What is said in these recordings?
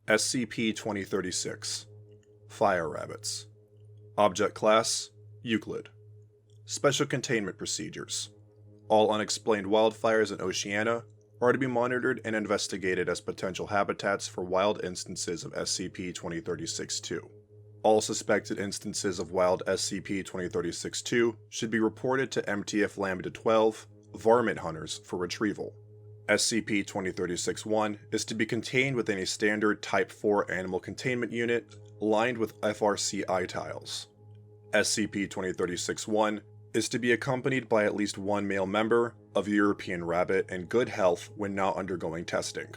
SCP-2036 Fire Rabbits. Object Class Euclid. Special Containment Procedures. All unexplained wildfires in Oceania are to be monitored and investigated as potential habitats for wild instances of SCP-2036-2. All suspected instances of wild SCP-2036-2 should be reported to MTF Lambda-12 Varmint Hunters for retrieval. SCP-2036-1 is to be contained within a standard Type 4 animal containment unit lined with FRC tiles. SCP-2036-1 is to be accompanied by at least one male member of European rabbit in good health when not undergoing testing.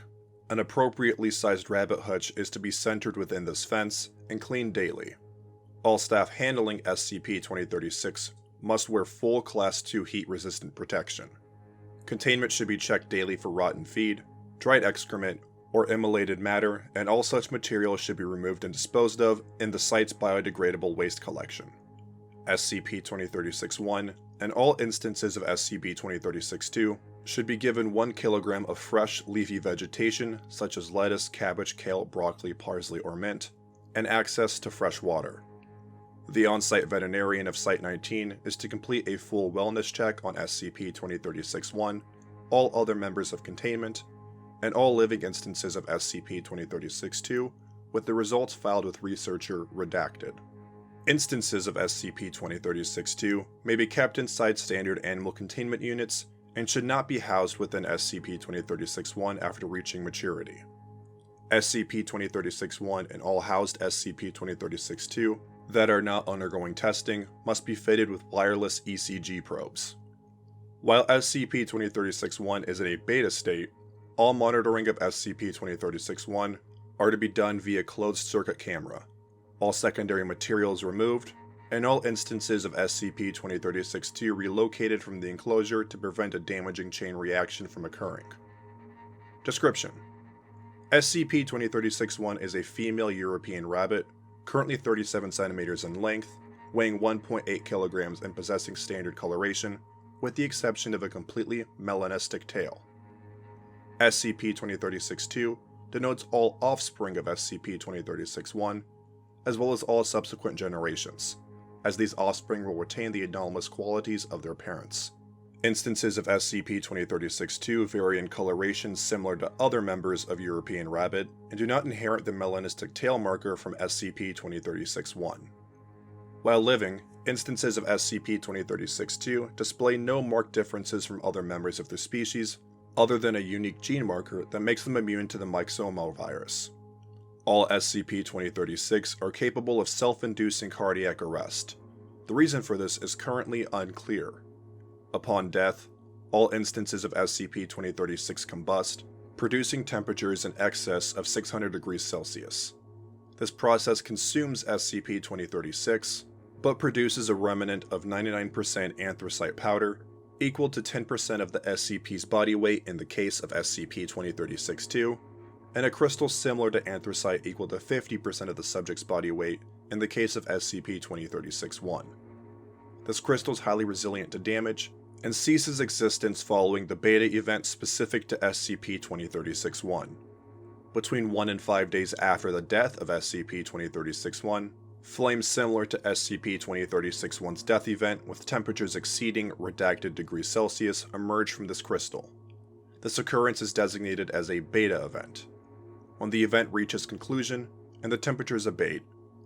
An appropriately sized rabbit hutch is to be centered within this fence and cleaned daily. All staff handling SCP-2036 must wear full Class 2 heat-resistant protection. Containment should be checked daily for rotten feed, dried excrement, or immolated matter, and all such material should be removed and disposed of in the site's biodegradable waste collection. SCP-2036-1 and all instances of SCP-2036-2 should be given 1 kilogram of fresh, leafy vegetation such as lettuce, cabbage, kale, broccoli, parsley, or mint, and access to fresh water. The on-site veterinarian of Site-19 is to complete a full wellness check on SCP-2036-1, all other members of Containment, and all living instances of SCP-2036-2, with the results filed with researcher redacted. Instances of SCP-2036-2 may be kept inside standard animal containment units and should not be housed within SCP-2036-1 after reaching maturity. SCP-2036-1 and all housed SCP-2036-2 that are not undergoing testing must be fitted with wireless ECG probes. While SCP-2036-1 is in a beta state, all monitoring of SCP-2036-1 are to be done via closed-circuit camera, all secondary materials removed, and all instances of SCP-2036-2 relocated from the enclosure to prevent a damaging chain reaction from occurring. Description: SCP-2036-1 is a female European rabbit, currently 37 centimeters in length, weighing 1.8 kilograms and possessing standard coloration, with the exception of a completely melanistic tail. SCP-2036-2 denotes all offspring of SCP-2036-1, as well as all subsequent generations, as these offspring will retain the anomalous qualities of their parents. Instances of SCP-2036-2 vary in coloration similar to other members of European rabbit and do not inherit the melanistic tail marker from SCP-2036-1. While living, instances of SCP-2036-2 display no marked differences from other members of their species, other than a unique gene marker that makes them immune to the myxomal virus. All SCP-2036 are capable of self-inducing cardiac arrest. The reason for this is currently unclear. Upon death, all instances of SCP-2036 combust, producing temperatures in excess of 600 degrees Celsius. This process consumes SCP-2036, but produces a remnant of 99% anthracite powder, equal to 10% of the SCP's body weight in the case of SCP-2036-2, and a crystal similar to anthracite equal to 50% of the subject's body weight in the case of SCP-2036-1. This crystal is highly resilient to damage, and ceases existence following the beta event specific to SCP-2036-1. Between 1 and 5 days after the death of SCP-2036-1, flames similar to SCP-2036-1's death event with temperatures exceeding redacted degrees Celsius emerge from this crystal. This occurrence is designated as a beta event. When the event reaches conclusion and the temperatures abate,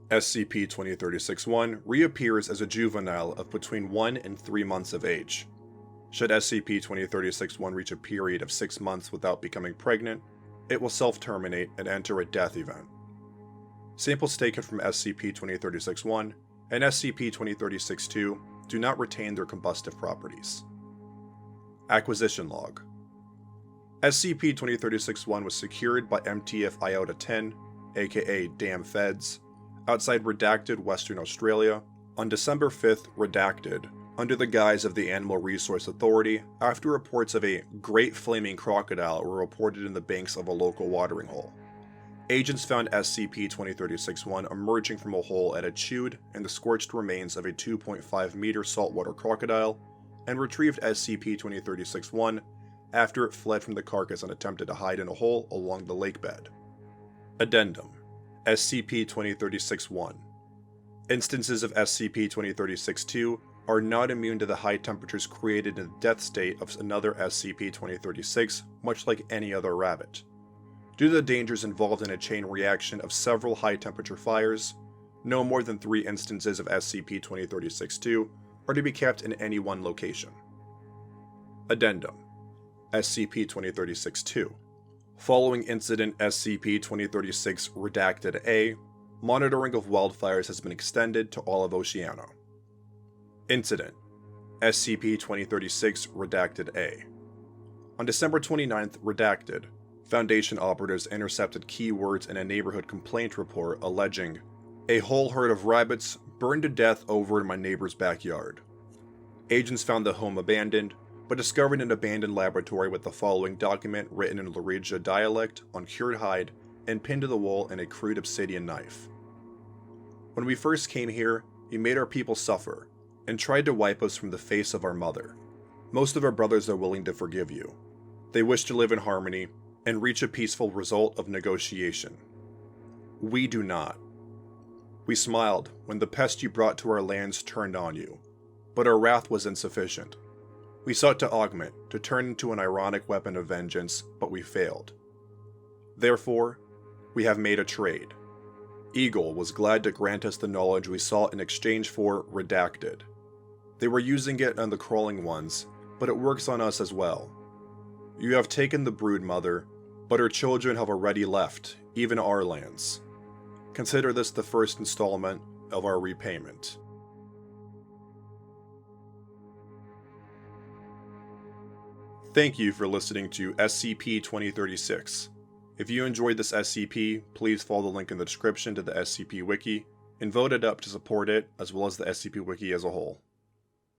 SCP-2036-1 reappears as a juvenile of between 1 and 3 months of age. Should SCP-2036-1 reach a period of 6 months without becoming pregnant, it will self-terminate and enter a death event. Samples taken from SCP-2036-1 and SCP-2036-2 do not retain their combustive properties. Acquisition Log: SCP-2036-1 was secured by MTF Iota-10, aka Damn Feds, outside redacted Western Australia, on December 5th redacted, under the guise of the Animal Resource Authority after reports of a great flaming crocodile were reported in the banks of a local watering hole. Agents found SCP-2036-1 emerging from a hole at a chewed and the scorched remains of a 2.5-meter saltwater crocodile, and retrieved SCP-2036-1 after it fled from the carcass and attempted to hide in a hole along the lake bed. Addendum SCP-2036-1 Instances of SCP-2036-2 are not immune to the high temperatures created in the death state of another SCP-2036, much like any other rabbit. Due to the dangers involved in a chain reaction of several high-temperature fires, no more than 3 instances of SCP-2036-2 are to be kept in any one location. Addendum SCP-2036-2 Following Incident SCP-2036-A, monitoring of wildfires has been extended to all of Oceania. Incident SCP-2036-A On December 29th, Redacted, Foundation operatives intercepted keywords in a neighborhood complaint report alleging, "A whole herd of rabbits burned to death over in my neighbor's backyard." Agents found the home abandoned, but discovered an abandoned laboratory with the following document written in Laregia dialect on cured hide and pinned to the wall in a crude obsidian knife. "When we first came here, you made our people suffer, and tried to wipe us from the face of our mother. Most of our brothers are willing to forgive you. They wish to live in harmony and reach a peaceful result of negotiation. We do not. We smiled when the pest you brought to our lands turned on you, but our wrath was insufficient. We sought to augment, to turn into an ironic weapon of vengeance, but we failed. Therefore, we have made a trade. Eagle was glad to grant us the knowledge we sought in exchange for Redacted. They were using it on the crawling ones, but it works on us as well. You have taken the brood mother, but her children have already left, even our lands. Consider this the first installment of our repayment." Thank you for listening to SCP-2036. If you enjoyed this SCP, please follow the link in the description to the SCP Wiki, and vote it up to support it as well as the SCP Wiki as a whole.